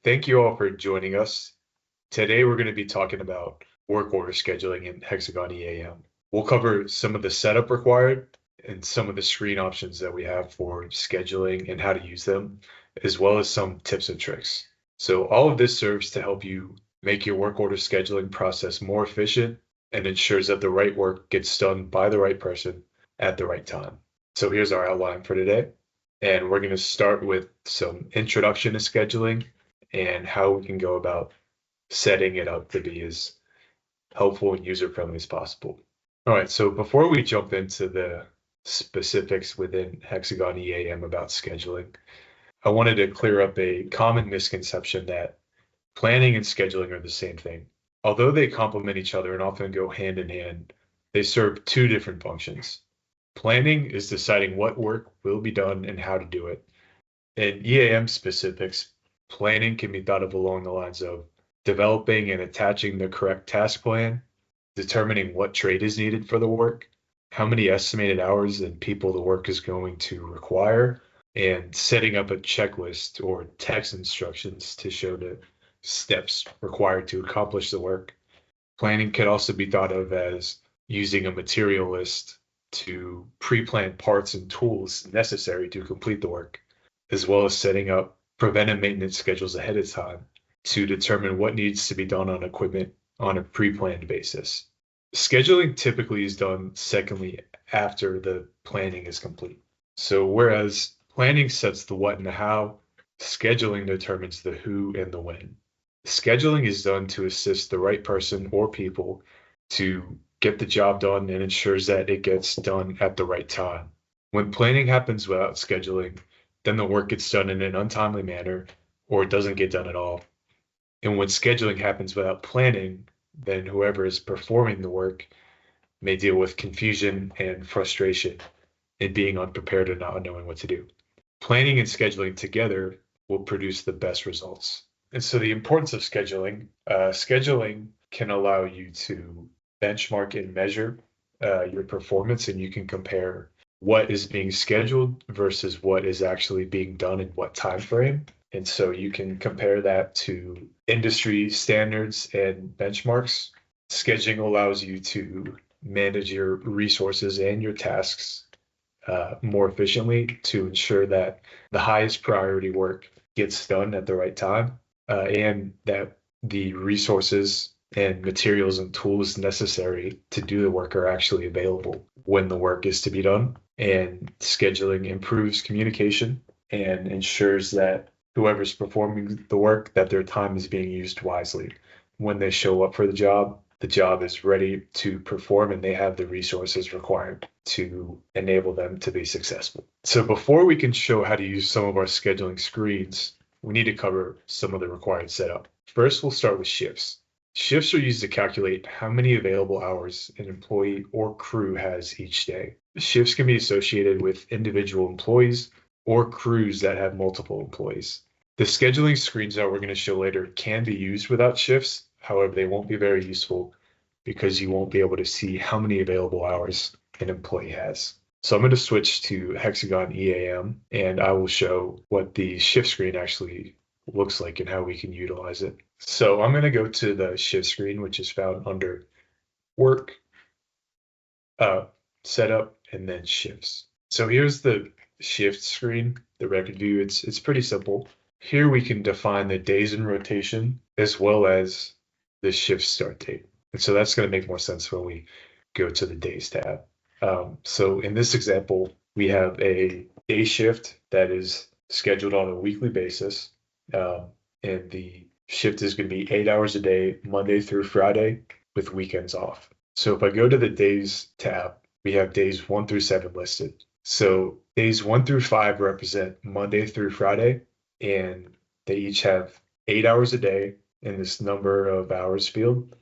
Thank you all for joining us. Today we're going to be talking about work order scheduling in Hexagon EAM. We'll cover some of the setup required and some of the screen options that we have for scheduling and how to use them, as well as some tips and tricks. So all of this serves to help you make your work order scheduling process more efficient and ensures that the right work gets done by the right person at the right time. So here's our outline for today. And we're going to start with some introduction to scheduling and how we can go about setting it up to be as helpful and user-friendly as possible. All right, so before we jump into the specifics within Hexagon EAM about scheduling, I wanted to clear up a common misconception that planning and scheduling are the same thing. Although they complement each other and often go hand in hand, they serve two different functions. Planning is deciding what work will be done and how to do it. In EAM specifics, planning can be thought of along the lines of developing and attaching the correct task plan, determining what trade is needed for the work, how many estimated hours and people the work is going to require, and setting up a checklist or text instructions to show the steps required to accomplish the work. Planning can also be thought of as using a material list to pre-plan parts and tools necessary to complete the work, as well as setting up preventive maintenance schedules ahead of time to determine what needs to be done on equipment on a pre-planned basis. Scheduling typically is done secondly after the planning is complete. So whereas planning sets the what and the how, scheduling determines the who and the when. Scheduling is done to assist the right person or people to get the job done and ensures that it gets done at the right time. When planning happens without scheduling, then the work gets done in an untimely manner or it doesn't get done at all. And when scheduling happens without planning, then whoever is performing the work may deal with confusion and frustration and being unprepared and not knowing what to do. Planning and scheduling together will produce the best results. And so the importance of scheduling can allow you to benchmark and measure your performance, and you can compare what is being scheduled versus what is actually being done in what time frame. And so you can compare that to industry standards and benchmarks. Scheduling allows you to manage your resources and your tasks more efficiently to ensure that the highest priority work gets done at the right time and that the resources and materials and tools necessary to do the work are actually available when the work is to be done. And scheduling improves communication and ensures that whoever's performing the work, that their time is being used wisely. When they show up for the job is ready to perform and they have the resources required to enable them to be successful. So before we can show how to use some of our scheduling screens, we need to cover some of the required setup. First, we'll start with shifts. Shifts are used to calculate how many available hours an employee or crew has each day. Shifts can be associated with individual employees or crews that have multiple employees. The scheduling screens that we're going to show later can be used without shifts. However, they won't be very useful because you won't be able to see how many available hours an employee has. So I'm going to switch to Hexagon EAM and I will show what the shift screen actually looks like and how we can utilize it. So I'm going to go to the shift screen, which is found under work, setup, and then shifts. So here's the shift screen, the record view. It's pretty simple. Here we can define the days in rotation as well as the shift start date. And so that's going to make more sense when we go to the days tab. So in this example, we have a day shift that is scheduled on a weekly basis. And the shift is going to be 8 hours a day, Monday through Friday, with weekends off. So if I go to the days tab, we have days 1 through 7 listed. So days 1 through 5 represent Monday through Friday, and they each have 8 hours a day in this number of hours field.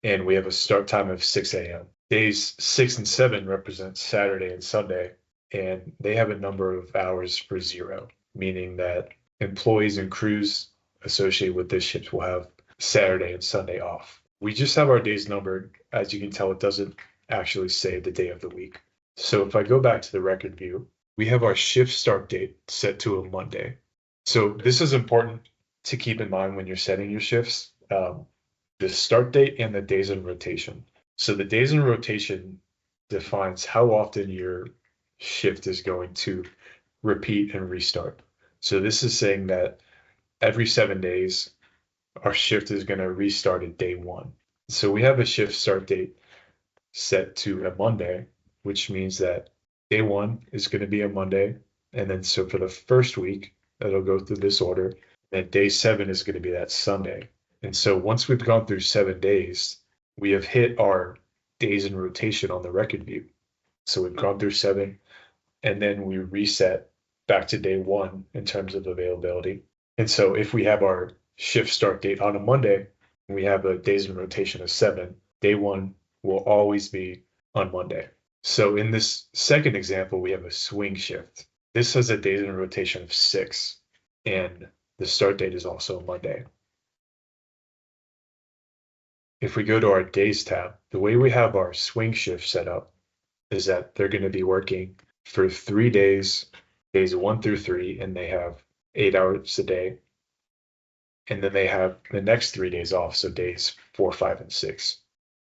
And we have a start time of 6 a.m. Days 6 and 7 represent Saturday and Sunday, and they have a number of hours for 0, meaning that employees and crews associated with this shift will have Saturday and Sunday off. We just have our days numbered. As you can tell, it doesn't actually say the day of the week. So if I go back to the record view, we have our shift start date set to a Monday. So this is important to keep in mind when you're setting your shifts, the start date and the days in rotation. So the days in rotation defines how often your shift is going to repeat and restart. So this is saying that every 7 days, our shift is going to restart at day one. So we have a shift start date set to a Monday, which means that day one is going to be a Monday. And then so for the first week, it'll go through this order. And day 7 is going to be that Sunday. And so once we've gone through 7 days, we have hit our days in rotation on the record view. So we've gone through 7, and then we reset back to day one in terms of availability. And so if we have our shift start date on a Monday, and we have a days in rotation of 7, day one will always be on Monday. So in this second example, we have a swing shift. This has a days in rotation of 6, and the start date is also Monday. If we go to our days tab, the way we have our swing shift set up is that they're going to be working for 3 days, days 1 through 3, and they have 8 hours a day. And then they have the next 3 days off, so days 4, 5, and 6.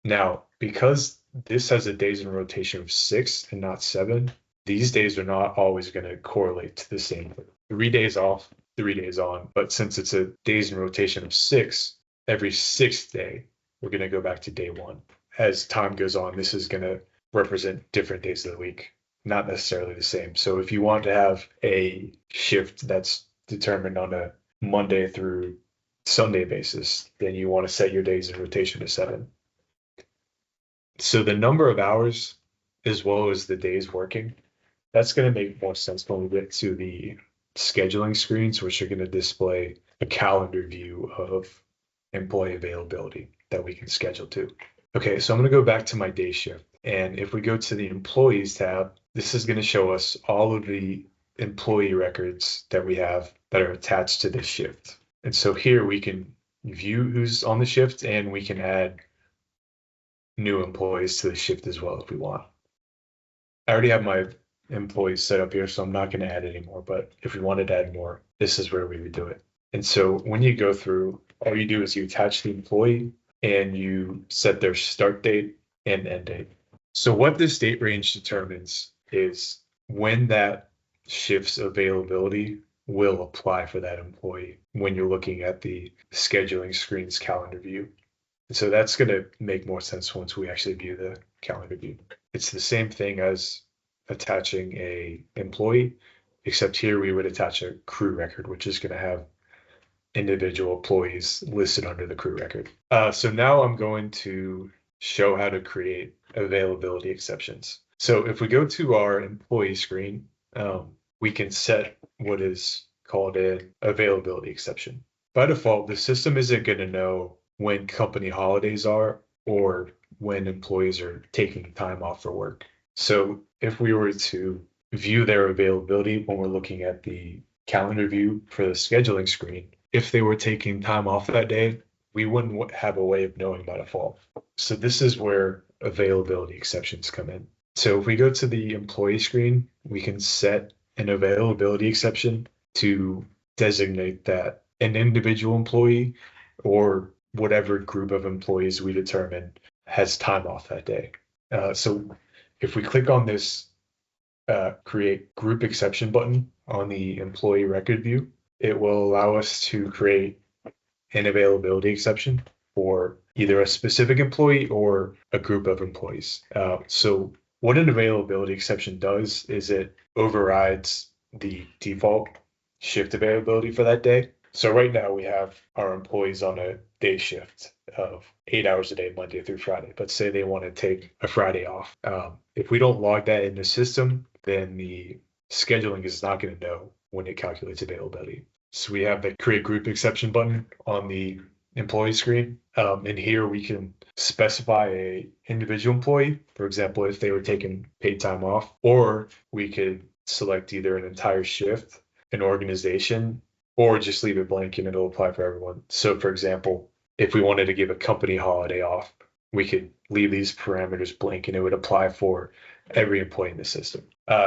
Now, because this has a days in rotation of 6 and not 7, these days are not always going to correlate to the same. 3 days off, 3 days on. But since it's a days in rotation of 6, every 6th day, we're going to go back to day one. As time goes on, this is going to represent different days of the week, not necessarily the same. So if you want to have a shift that's determined on a Monday through Sunday basis, then you want to set your days in rotation to 7. So the number of hours as well as the days working, that's going to make more sense when we get to the scheduling screens, which are going to display a calendar view of employee availability that we can schedule to. Okay, so I'm going to go back to my day shift. And if we go to the employees tab, this is going to show us all of the employee records that we have that are attached to this shift. And so here we can view who's on the shift, and we can add new employees to the shift as well if we want. I already have my employees set up here, so I'm not going to add any more. But if we wanted to add more, this is where we would do it. And so when you go through, all you do is you attach the employee and you set their start date and end date. So what this date range determines is when that shift's availability will apply for that employee when you're looking at the scheduling screen's calendar view. And so that's going to make more sense once we actually view the calendar view. It's the same thing as attaching a employee, except here we would attach a crew record, which is going to have individual employees listed under the crew record. So now I'm going to show how to create availability exceptions. So if we go to our employee screen, we can set what is called an availability exception. By default, the system isn't going to know when company holidays are or when employees are taking time off for work. So if we were to view their availability when we're looking at the calendar view for the scheduling screen, if they were taking time off that day, we wouldn't have a way of knowing by default. So this is where availability exceptions come in. So if we go to the employee screen, we can set an availability exception to designate that an individual employee or whatever group of employees we determine has time off that day. So if we click on this create group exception button on the employee record view, it will allow us to create an availability exception for either a specific employee or a group of employees. So what an availability exception does is it overrides the default shift availability for that day. So right now we have our employees on a day shift of 8 hours a day, Monday through Friday. But say they want to take a Friday off. If we don't log that in the system, then the scheduling is not going to know when it calculates availability. So we have the create group exception button on the employee screen. And here we can specify a individual employee, for example, if they were taking paid time off, or we could select either an entire shift, an organization, or just leave it blank and it'll apply for everyone. So for example, if we wanted to give a company holiday off, we could leave these parameters blank and it would apply for every employee in the system.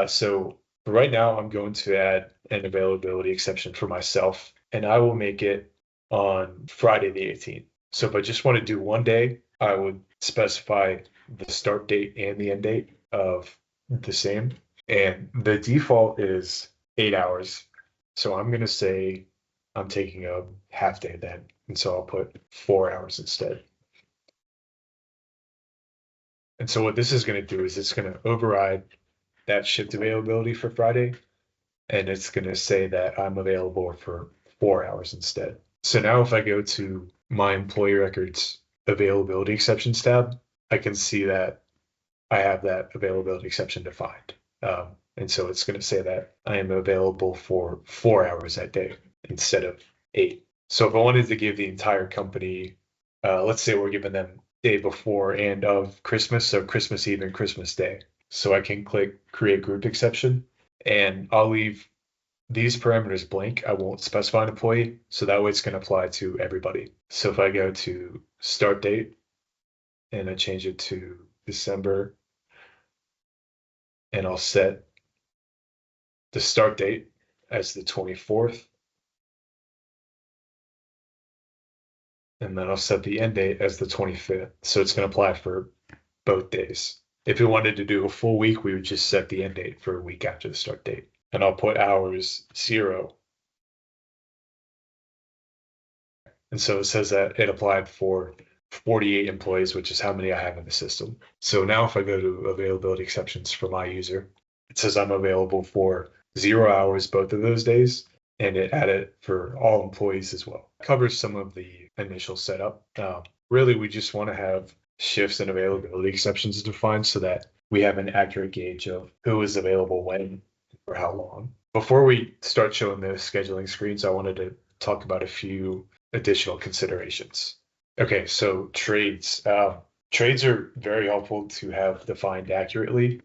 So right now I'm going to add an availability exception for myself, and I will make it on Friday the 18th. So if I just want to do one day, I would specify the start date and the end date of the same. And the default is 8 hours. So I'm going to say I'm taking a half day then. And so I'll put 4 hours instead. And so what this is going to do is it's going to override that shift availability for Friday. And it's going to say that I'm available for 4 hours instead. So now if I go to my employee records availability exceptions tab, I can see that I have that availability exception defined. And so it's going to say that I am available for 4 hours that day instead of 8. So if I wanted to give the entire company, let's say we're giving them day before and of Christmas, so Christmas Eve and Christmas Day. So I can click create group exception and I'll leave these parameters blank. I won't specify an employee, so that way it's going to apply to everybody. So if I go to start date and I change it to December, and I'll set the start date as the 24th, and then I'll set the end date as the 25th. So it's going to apply for both days. If we wanted to do a full week, we would just set the end date for a week after the start date. And I'll put hours 0. And so it says that it applied for 48 employees, which is how many I have in the system. So now if I go to availability exceptions for my user, it says I'm available for 0 hours both of those days, and it added for all employees as well. It covers some of the initial setup. Really, we just want to have shifts and availability exceptions defined so that we have an accurate gauge of who is available when for how long. Before we start showing the scheduling screens, I wanted to talk about a few additional considerations. Okay, so trades. Trades are very helpful to have defined accurately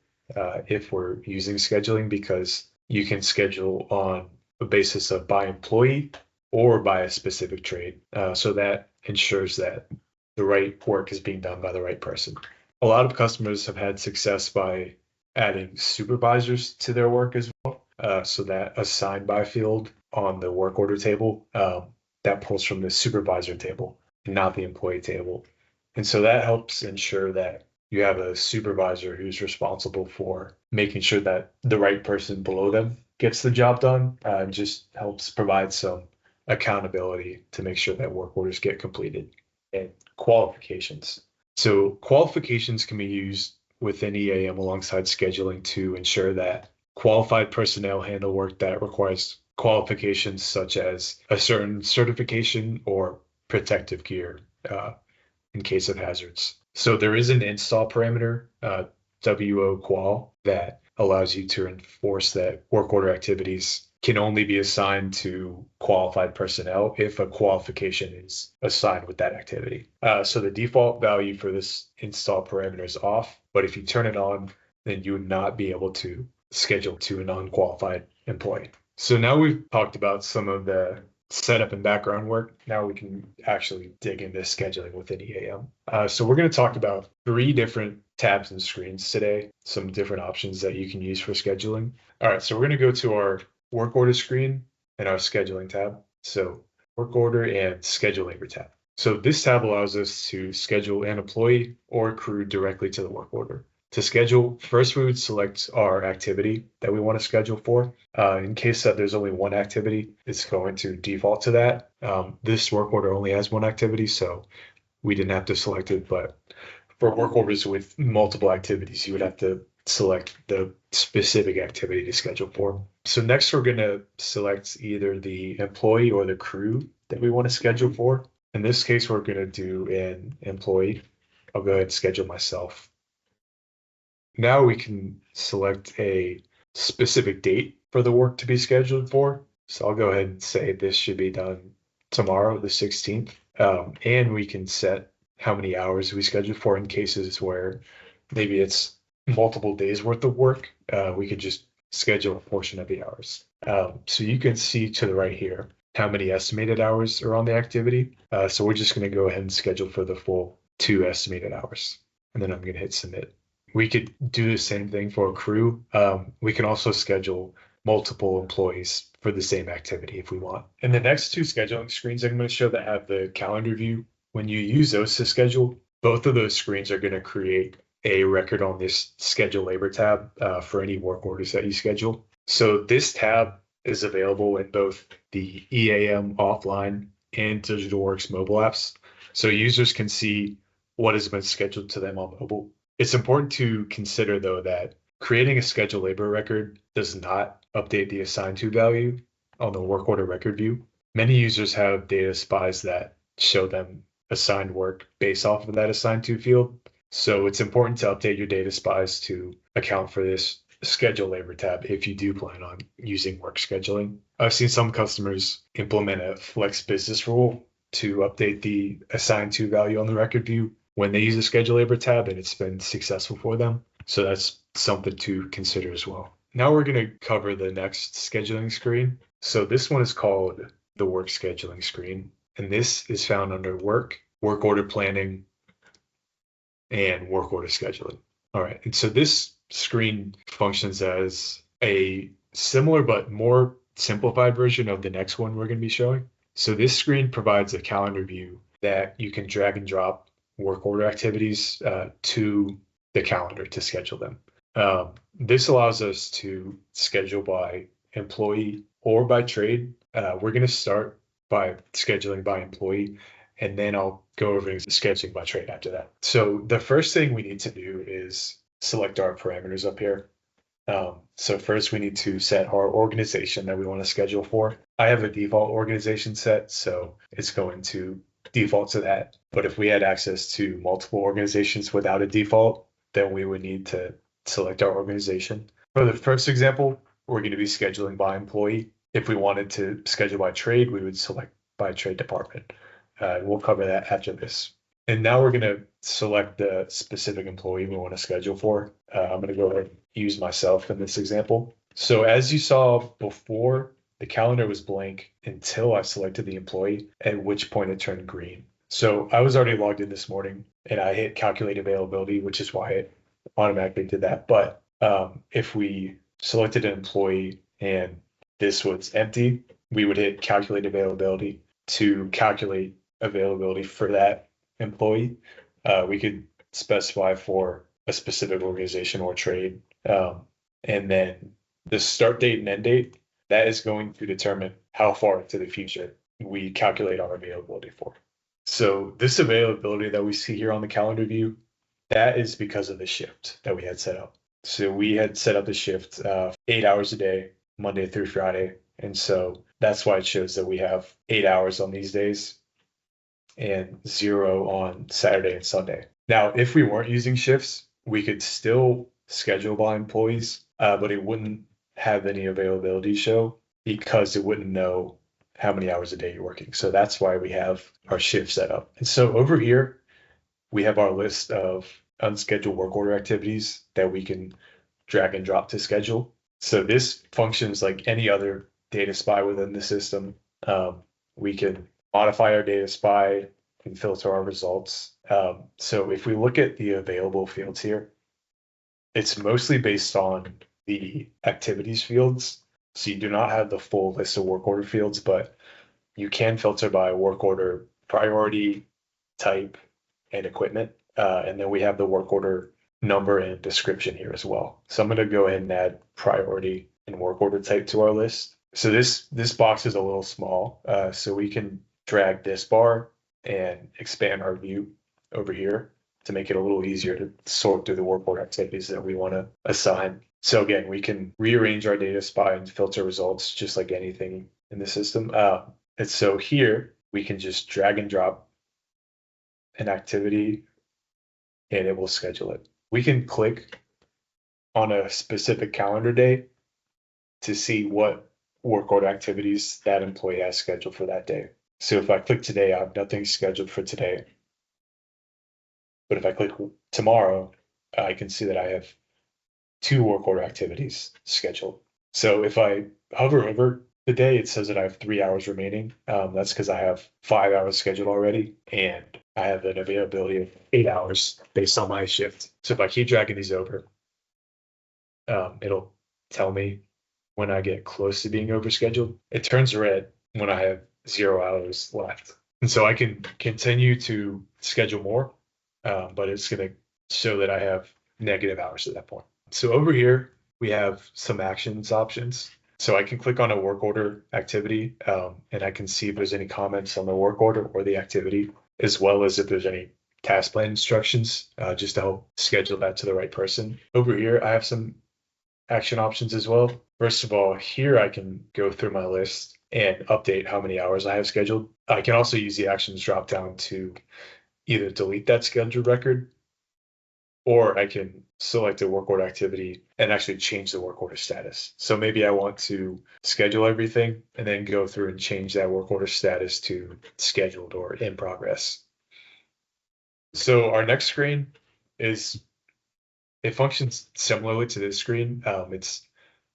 if we're using scheduling, because you can schedule on a basis of by employee or by a specific trade. So that ensures that the right work is being done by the right person. A lot of customers have had success by adding supervisors to their work as well. So that assigned by field on the work order table, that pulls from the supervisor table, not the employee table. And so that helps ensure that you have a supervisor who's responsible for making sure that the right person below them gets the job done. Just helps provide some accountability to make sure that work orders get completed. And qualifications. So qualifications can be used within EAM alongside scheduling to ensure that qualified personnel handle work that requires qualifications such as a certain certification or protective gear in case of hazards. So there is an install parameter, WO qual, that allows you to enforce that work order activities can only be assigned to qualified personnel if a qualification is assigned with that activity. So the default value for this install parameter is off, but if you turn it on, then you would not be able to schedule to a non-qualified employee. So now we've talked about some of the setup and background work. Now we can actually dig into scheduling within EAM. So we're going to talk about 3 different tabs and screens today, some different options that you can use for scheduling. All right, so we're going to go to our work order screen and our scheduling tab. So work order and schedule labor tab. So this tab allows us to schedule an employee or crew directly to the work order. To schedule, first we would select our activity that we want to schedule for. In case that there's only one activity, it's going to default to that. This work order only has one activity, so we didn't have to select it. But for work orders with multiple activities, you would have to select the specific activity to schedule for. So next we're going to select either the employee or the crew that we want to schedule for. In this case, we're going to do an employee. I'll go ahead and schedule myself. Now we can select a specific date for the work to be scheduled for. So I'll go ahead and say this should be done tomorrow, the 16th. And we can set how many hours we schedule for in cases where maybe it's multiple days worth of work. We could just schedule a portion of the hours. So you can see to the right here how many estimated hours are on the activity. So we're just going to go ahead and schedule for the full 2 estimated hours. And then I'm going to hit submit. We could do the same thing for a crew. We can also schedule multiple employees for the same activity if we want. And the next two scheduling screens I'm going to show that have the calendar view, when you use those to schedule, both of those screens are going to create a record on this schedule labor tab for any work orders that you schedule. So this tab is available in both the EAM offline and DigitalWorks mobile apps. So users can see what has been scheduled to them on mobile. It's important to consider, though, that creating a schedule labor record does not update the assigned to value on the work order record view. Many users have data spies that show them assigned work based off of that assigned to field. So it's important to update your data spies to account for this schedule labor tab if you do plan on using work scheduling. I've seen some customers implement a flex business rule to update the assigned to value on the record view when they use the schedule labor tab, and it's been successful for them. So that's something to consider as well. Now we're going to cover the next scheduling screen. So this one is called the work scheduling screen, and this is found under work order planning, and work order scheduling. All right, and so this screen functions as a similar but more simplified version of the next one we're going to be showing. So this screen provides a calendar view that you can drag and drop work order activities to the calendar to schedule them. This allows us to schedule by employee or by trade. We're going to start by scheduling by employee, and then I'll go over scheduling by trade after that. So the first thing we need to do is select our parameters up here. So first we need to set our organization that we want to schedule for. I have a default organization set, so it's going to default to that. But if we had access to multiple organizations without a default, then we would need to select our organization. For the first example, we're going to be scheduling by employee. If we wanted to schedule by trade, we would select by trade department. We'll cover that after this. And now we're going to select the specific employee we want to schedule for. I'm going to go ahead and use myself in this example. So as you saw before, the calendar was blank until I selected the employee, at which point it turned green. So I was already logged in this morning and I hit calculate availability, which is why it automatically did that. But if we selected an employee and this was empty, we would hit calculate availability to calculate availability for that employee. We could specify for a specific organization or trade. And then the start date and end date, that is going to determine how far into the future we calculate our availability for. So this availability that we see here on the calendar view, that is because of the shift that we had set up. So we had set up the shift 8 hours a day, Monday through Friday. And so that's why it shows that we have 8 hours on these days and 0 on Saturday and Sunday. Now, if we weren't using shifts, we could still schedule by employees, but it wouldn't have any availability show because it wouldn't know how many hours a day you're working. So that's why we have our shift set up. And so over here, we have our list of unscheduled work order activities that we can drag and drop to schedule. So this functions like any other data spy within the system. We can modify our data spy and filter our results. So if we look at the available fields here, it's mostly based on the activities fields. So you do not have the full list of work order fields, but you can filter by work order priority, type, and equipment. And then we have the work order number and description here as well. So I'm going to go ahead and add priority and work order type to our list. So this box is a little small, so we can drag this bar and expand our view over here to make it a little easier to sort through the work order activities that we want to assign. So again, we can rearrange our data spy and filter results just like anything in the system. And so here we can just drag and drop an activity and it will schedule it. We can click on a specific calendar day to see what work order activities that employee has scheduled for that day. So if I click today, I have nothing scheduled for today. But if I click tomorrow, I can see that I have 2 work order activities scheduled. So if I hover over the day, it says that I have 3 hours remaining. That's because I have 5 hours scheduled already, and I have an availability of 8 hours based on my shift. So if I keep dragging these over, it'll tell me when I get close to being overscheduled. It turns red when I have 0 hours left. And so I can continue to schedule more, but it's going to show that I have negative hours at that point. So over here, we have some actions options. So I can click on a work order activity, and I can see if there's any comments on the work order or the activity, as well as if there's any task plan instructions, just to help schedule that to the right person. Over here, I have some action options as well. First of all, here I can go through my list and update how many hours I have scheduled. I can also use the actions drop down to either delete that scheduled record, or I can select a work order activity and actually change the work order status. So maybe I want to schedule everything and then go through and change that work order status to scheduled or in progress. So our next screen it functions similarly to this screen. It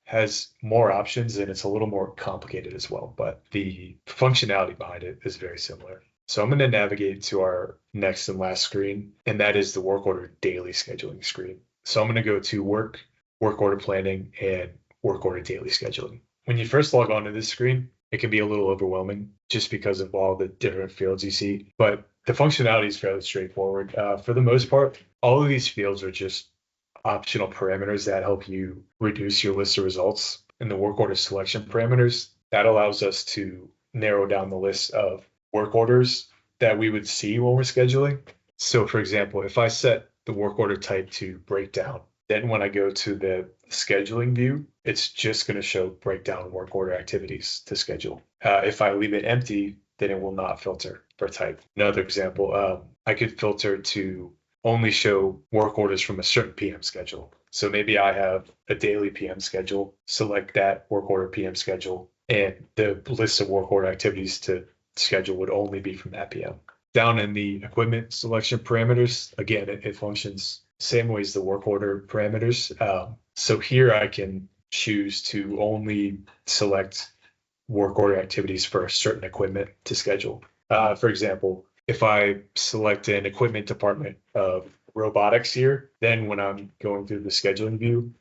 has more options and it's a little more complicated as well, but the functionality behind it is very similar. So I'm going to navigate to our next and last screen, and that is the work order daily scheduling screen. So I'm going to go to work order planning, and work order daily scheduling. When you first log on to this screen, it can be a little overwhelming just because of all the different fields you see, but the functionality is fairly straightforward. For the most part, all of these fields are just optional parameters that help you reduce your list of results. In the work order selection parameters, that allows us to narrow down the list of work orders that we would see when we're scheduling. So for example, if I set the work order type to breakdown, then when I go to the scheduling view, it's just going to show breakdown work order activities to schedule. If I leave it empty, then it will not filter for type. Another example, I could filter to only show work orders from a certain PM schedule. So maybe I have a daily PM schedule, select that work order PM schedule, and the list of work order activities to schedule would only be from that PM. Down in the equipment selection parameters, again, it functions same way as the work order parameters. So here I can choose to only select work order activities for a certain equipment to schedule. For example, if I select an equipment department of robotics here, then when I'm going through the scheduling view,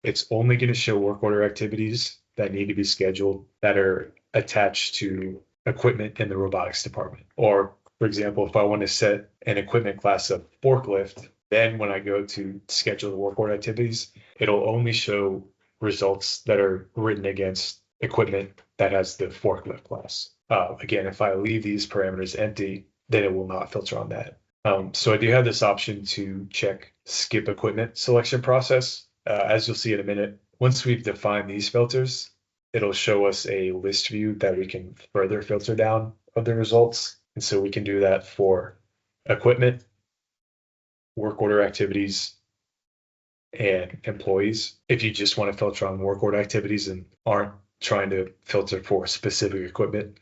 it's only going to show work order activities that need to be scheduled that are attached to equipment in the robotics department. Or, for example, if I want to set an equipment class of forklift, then when I go to schedule the work order activities, it'll only show results that are written against equipment that has the forklift class. Again, if I leave these parameters empty, then it will not filter on that. So I do have this option to check skip equipment selection process. As you'll see in a minute, once we've defined these filters, it'll show us a list view that we can further filter down of the results. And so we can do that for equipment, work order activities, and employees. If you just want to filter on work order activities and aren't trying to filter for specific equipment,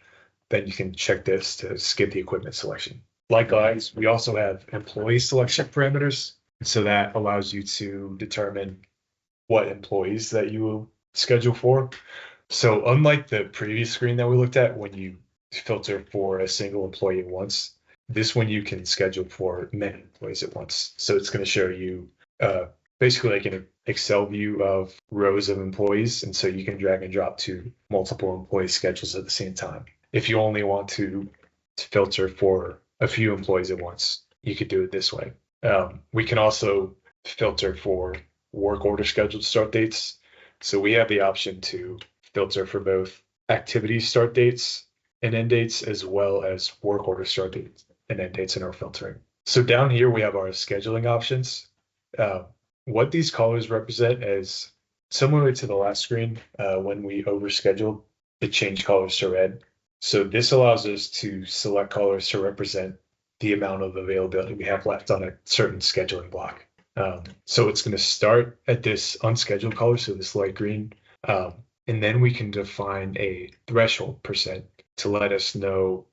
then you can check this to skip the equipment selection. Likewise, we also have employee selection parameters. So that allows you to determine what employees that you will schedule for. So unlike the previous screen that we looked at, when you filter for a single employee at once, this one you can schedule for many employees at once. So it's going to show you basically like an Excel view of rows of employees. And so you can drag and drop to multiple employee schedules at the same time. If you only want to filter for a few employees at once, you could do it this way. We can also filter for work order scheduled start dates. So we have the option to filter for both activity start dates and end dates, as well as work order start dates and end dates in our filtering. So down here, we have our scheduling options. What these colors represent is similar to the last screen, when we overscheduled, it changed colors to red. So this allows us to select colors to represent the amount of availability we have left on a certain scheduling block. So it's going to start at this unscheduled color, so this light green, and then we can define a threshold percent to let us know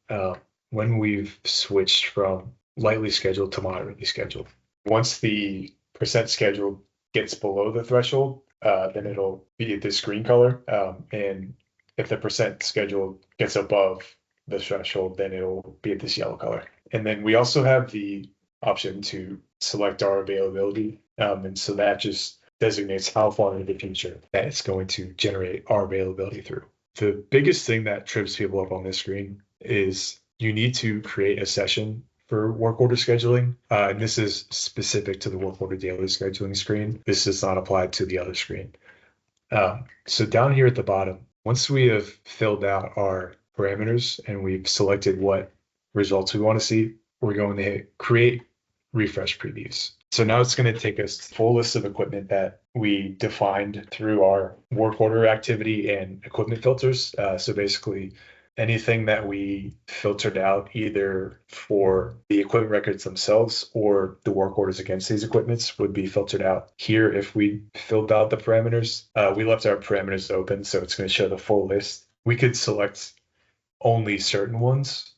when we've switched from lightly scheduled to moderately scheduled. Once the percent scheduled gets below the threshold, then it'll be this green color, and if the percent scheduled gets above the threshold, then it'll be at this yellow color. And then we also have the option to select our availability. And so that just designates how far into the future that it's going to generate our availability through. The biggest thing that trips people up on this screen is you need to create a session for work order scheduling. And this is specific to the work order daily scheduling screen. This does not apply to the other screen. So down here at the bottom, once we have filled out our parameters and we've selected what results we want to see, we're going to hit create refresh previews. So now it's going to take us to the full list of equipment that we defined through our work order activity and equipment filters. So basically anything that we filtered out either for the equipment records themselves or the work orders against these equipments would be filtered out here. If we filled out the parameters, we left our parameters open, so it's going to show the full list. We could select only certain ones.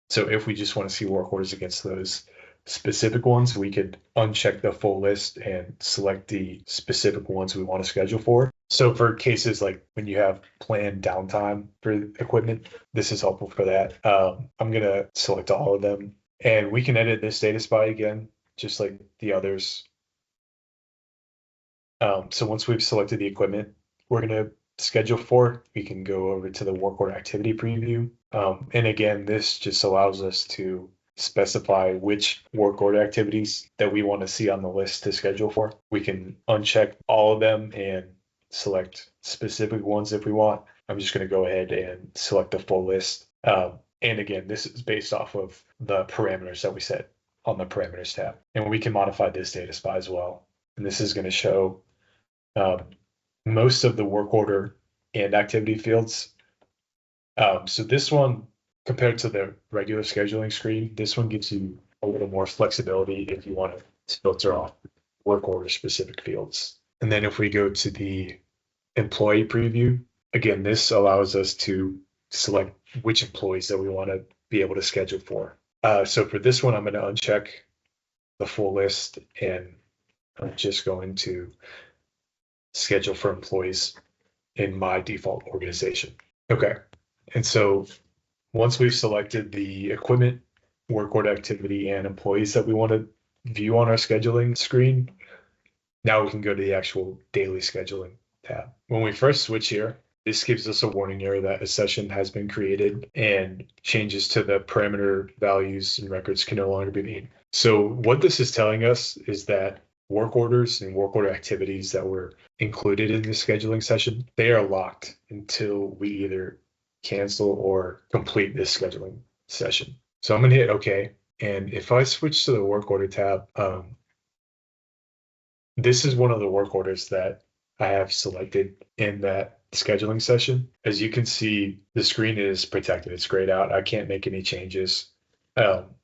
So if we just want to see work orders against those specific ones, we could uncheck the full list and select the specific ones we want to schedule for. So for cases like when you have planned downtime for equipment, this is helpful for that. I'm going to select all of them, and we can edit this status by again, just like the others. So once we've selected the equipment we're going to schedule for, we can go over to the work order activity preview. And again, this just allows us to specify which work order activities that we want to see on the list to schedule for. We can uncheck all of them and select specific ones if we want. I'm just going to go ahead and select the full list. And again, this is based off of the parameters that we set on the parameters tab. And we can modify this data spy as well. And this is going to show most of the work order and activity fields. So this one, compared to the regular scheduling screen, this one gives you a little more flexibility if you want to filter off work order specific fields. And then if we go to the employee preview, again, this allows us to select which employees that we want to be able to schedule for. So for this one, I'm going to uncheck the full list, and I'm just going to schedule for employees in my default organization. Okay. And so once we've selected the equipment, work order activity, and employees that we want to view on our scheduling screen, now we can go to the actual daily scheduling tab. When we first switch here, this gives us a warning error that a session has been created and changes to the parameter values and records can no longer be made. So what this is telling us is that work orders and work order activities that were included in the scheduling session, they are locked until we either cancel or complete this scheduling session. So I'm going to hit OK. And if I switch to the work order tab, this is one of the work orders that I have selected in that scheduling session. As you can see, the screen is protected. It's grayed out. I can't make any changes,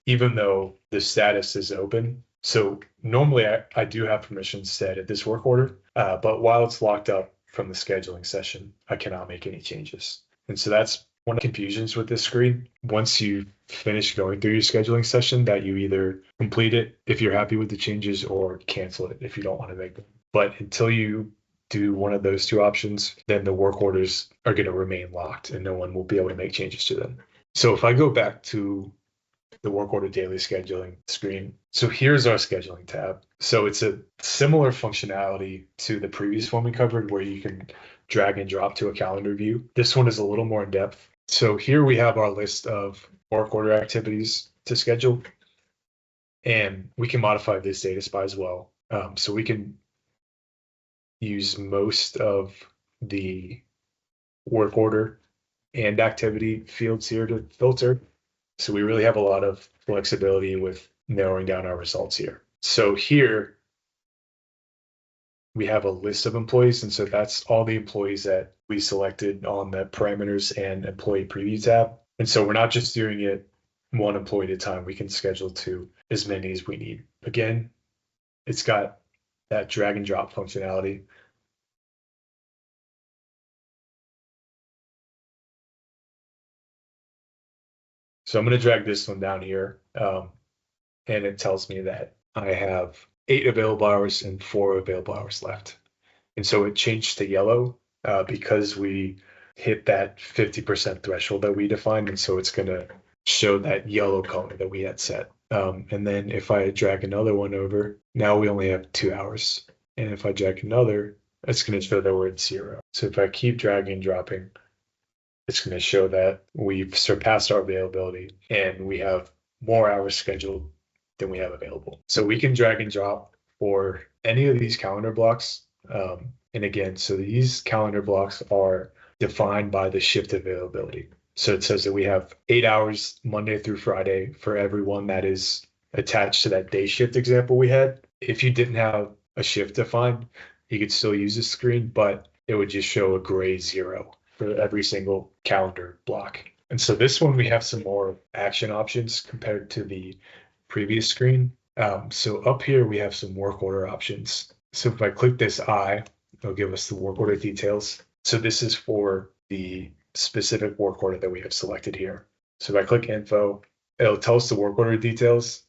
even though the status is open. So normally I do have permissions to edit this work order, but while it's locked up from the scheduling session, I cannot make any changes. And so that's one of the confusions with this screen. Once you finish going through your scheduling session, that you either complete it if you're happy with the changes or cancel it if you don't want to make them. But until you do one of those two options, then the work orders are going to remain locked and no one will be able to make changes to them. So if I go back to the work order daily scheduling screen, so here's our scheduling tab. So it's a similar functionality to the previous one we covered where you can drag and drop to a calendar view. This one is a little more in depth. So here we have our list of work order activities to schedule, and we can modify this data spy as well. So we can use most of the work order and activity fields here to filter. So we really have a lot of flexibility with narrowing down our results here. So here we have a list of employees, and so that's all the employees that we selected on the parameters and employee preview tab. And so we're not just doing it one employee at a time. We can schedule to as many as we need. Again, it's got that drag and drop functionality. So I'm going to drag this one down here, and it tells me that I have 8 available hours and 4 available hours left. And so it changed to yellow because we hit that 50% threshold that we defined. And so it's going to show that yellow color that we had set. And then if I drag another one over, now we only have 2 hours. And if I drag another, it's going to show that we're at 0. So if I keep dragging and dropping, it's going to show that we've surpassed our availability and we have more hours scheduled than we have available. So we can drag and drop for any of these calendar blocks. And again, so these calendar blocks are defined by the shift availability. So it says that we have 8 hours Monday through Friday for everyone that is attached to that day shift example we had. If you didn't have a shift defined, you could still use this screen, but it would just show a gray 0 for every single calendar block. And so this one, we have some more action options compared to the previous screen. So up here, we have some work order options. So if I click this I, it'll give us the work order details. So this is for the specific work order that we have selected here. So if I click info, it'll tell us the work order details.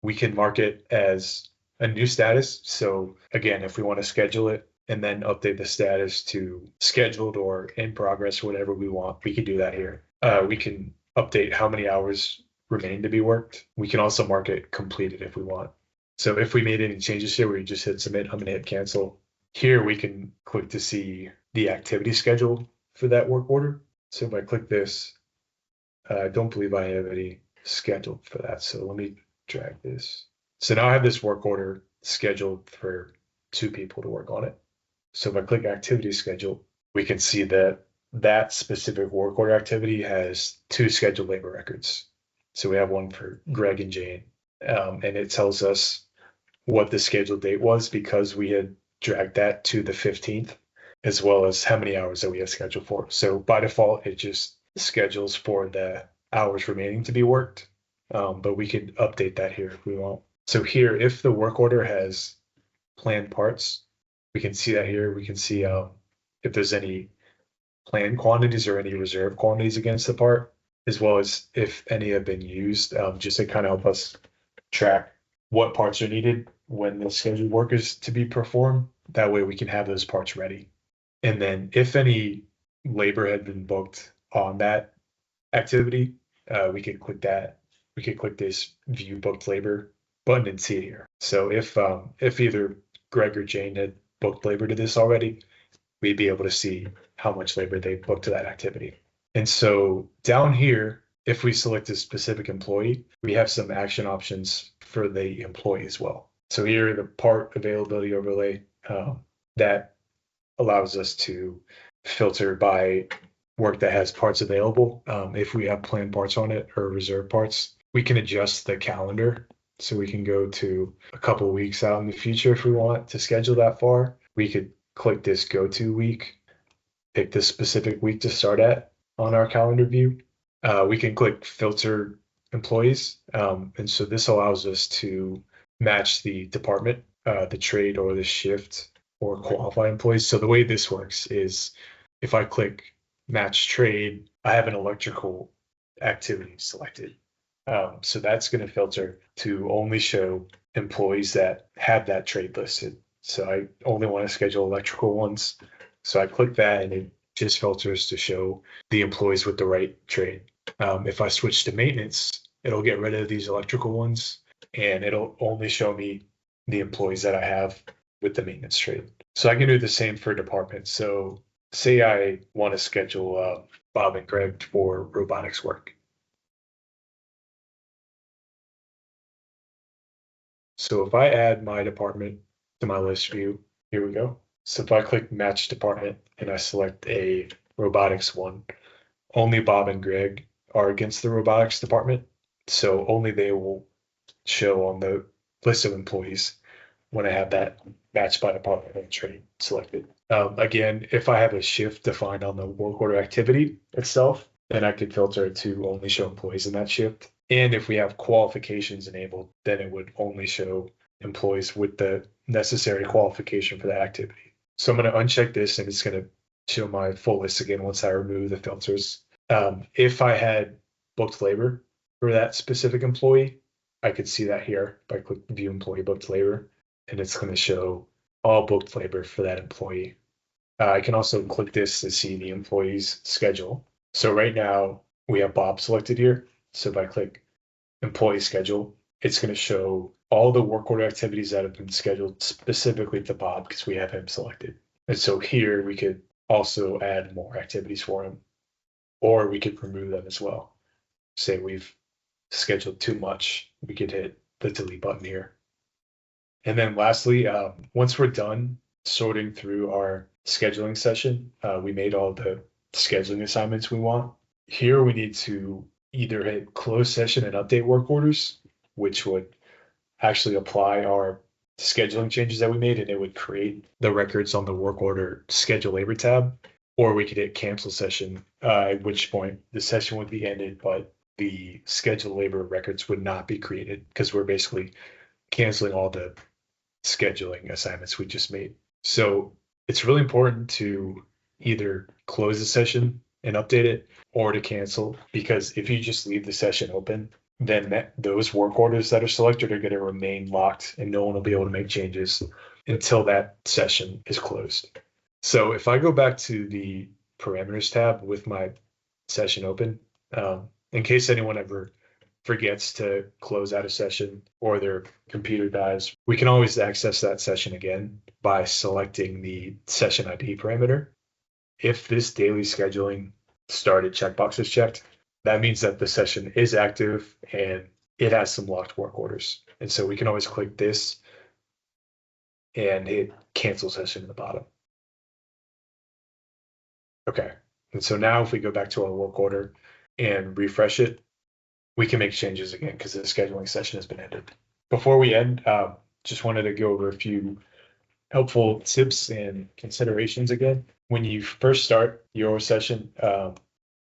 We can mark it as a new status. So again, if we want to schedule it and then update the status to scheduled or in progress, whatever we want, we can do that here. We can update how many hours remain to be worked. We can also mark it completed if we want. So if we made any changes here, we just hit submit, I'm going to hit cancel. Here we can click to see the activity schedule for that work order. So if I click this, I don't believe I have any scheduled for that. So let me drag this. So now I have this work order scheduled for 2 people to work on it. So if I click activity schedule, we can see that that specific work order activity has 2 scheduled labor records. So we have one for Greg and Jane, and it tells us what the scheduled date was because we had dragged that to the 15th, as well as how many hours that we have scheduled for. So by default, it just schedules for the hours remaining to be worked, but we can update that here if we want. So here, if the work order has planned parts, we can see that here. We can see if there's any planned quantities or any reserve quantities against the part, as well as if any have been used, just to kind of help us track what parts are needed when the scheduled work is to be performed. That way we can have those parts ready. And then if any labor had been booked on that activity, we could click that. We could click this view booked labor button and see it here. So if either Greg or Jane had booked labor to this already, we'd be able to see how much labor they booked to that activity. And so down here, if we select a specific employee, we have some action options for the employee as well. So here, the part availability overlay that allows us to filter by work that has parts available. If we have planned parts on it or reserve parts, we can adjust the calendar. So we can go to a couple of weeks out in the future if we want to schedule that far. We could click this go to week, pick this specific week to start at on our calendar view. We can click filter employees. And so this allows us to match the department, the trade or the shift or qualify employees. So the way this works is if I click match trade, I have an electrical activity selected. So that's going to filter to only show employees that have that trade listed. So I only want to schedule electrical ones. So I click that and it just filters to show the employees with the right trade. If I switch to maintenance, it'll get rid of these electrical ones and it'll only show me the employees that I have with the maintenance trade. So I can do the same for departments. So say I want to schedule Bob and Greg for robotics work. So if I add my department to my list view, here we go. So if I click match department and I select a robotics one, only Bob and Greg are against the robotics department. So only they will show on the list of employees when I have that match by department and trade selected. Again, if I have a shift defined on the work order activity itself, then I could filter it to only show employees in that shift. And if we have qualifications enabled, then it would only show employees with the necessary qualification for that activity. So I'm going to uncheck this and it's going to show my full list again once I remove the filters. If I had booked labor for that specific employee, I could see that here by click view employee booked labor, and it's going to show all booked labor for that employee. I can also click this to see the employee's schedule. So right now we have Bob selected here. So if I click employee schedule, it's going to show all the work order activities that have been scheduled specifically to Bob because we have him selected. And so here we could also add more activities for him, or we could remove them as well. Say we've scheduled too much, we could hit the delete button here. And then lastly, once we're done sorting through our scheduling session, we made all the scheduling assignments we want. Here we need to either hit close session and update work orders, which would actually apply our scheduling changes that we made, and it would create the records on the work order schedule labor tab, or we could hit cancel session, at which point the session would be ended, but the schedule labor records would not be created because we're basically canceling all the scheduling assignments we just made. So it's really important to either close the session and update it or to cancel, because if you just leave the session open, then those work orders that are selected are going to remain locked and no one will be able to make changes until that session is closed. So if I go back to the parameters tab with my session open, in case anyone ever forgets to close out a session or their computer dies, we can always access that session again by selecting the session ID parameter. If this daily scheduling started checkbox is checked, that means that the session is active and it has some locked work orders. And so we can always click this and hit cancel session in the bottom. Okay, and so now if we go back to our work order and refresh it, we can make changes again because the scheduling session has been ended. Before we end, just wanted to go over a few helpful tips and considerations again. When you first start your session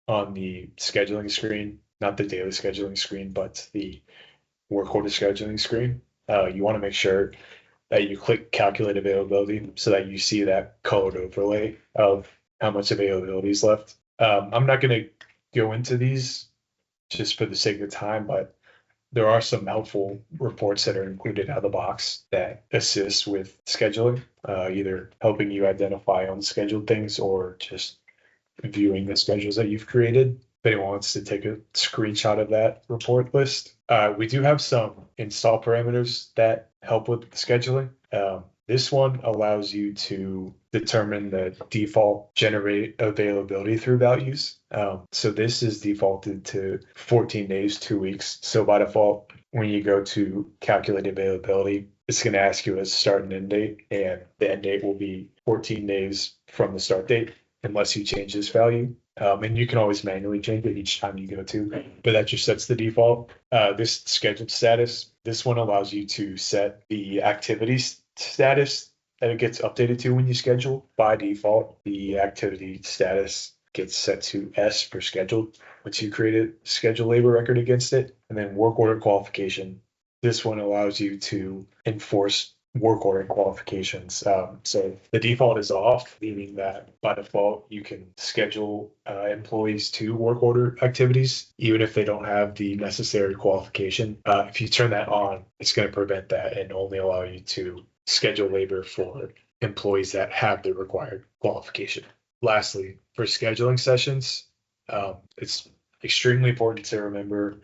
on the scheduling screen, not the daily scheduling screen, but the work order scheduling screen, you want to make sure that you click calculate availability so that you see that colored overlay of how much availability is left. I'm not going to go into these just for the sake of time, but there are some helpful reports that are included out of the box that assist with scheduling, either helping you identify unscheduled things or just viewing the schedules that you've created. If anyone wants to take a screenshot of that report list, we do have some install parameters that help with scheduling. This one allows you to determine the default generate availability through values. So this is defaulted to 14 days, 2 weeks. So by default, when you go to calculate availability, it's going to ask you a start and end date, and the end date will be 14 days from the start date, unless you change this value. And you can always manually change it each time you go to, but that just sets the default. This scheduled status, this one allows you to set the activities status that it gets updated to when you schedule. By default, the activity status gets set to S for scheduled once you create a scheduled labor record against it. And then work order qualification, this one allows you to enforce work order qualifications. So the default is off, meaning that by default you can schedule employees to work order activities even if they don't have the necessary qualification. If you turn that on, it's going to prevent that and only allow you to schedule labor for employees that have the required qualification. Lastly, for scheduling sessions, it's extremely important to remember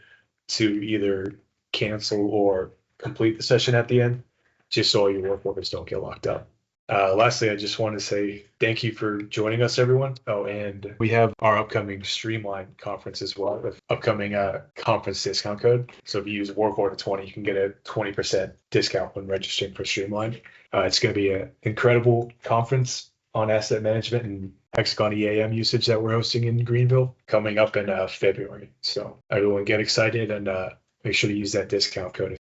to either cancel or complete the session at the end, just so all your work orders don't get locked up. Lastly, I just want to say thank you for joining us, everyone. Oh, and we have our upcoming Streamline conference as well, with upcoming conference discount code. So if you use work order 20, you can get a 20% discount when registering for Streamline. It's going to be an incredible conference on asset management and Hexagon EAM usage that we're hosting in Greenville coming up in February. So everyone get excited and make sure to use that discount code as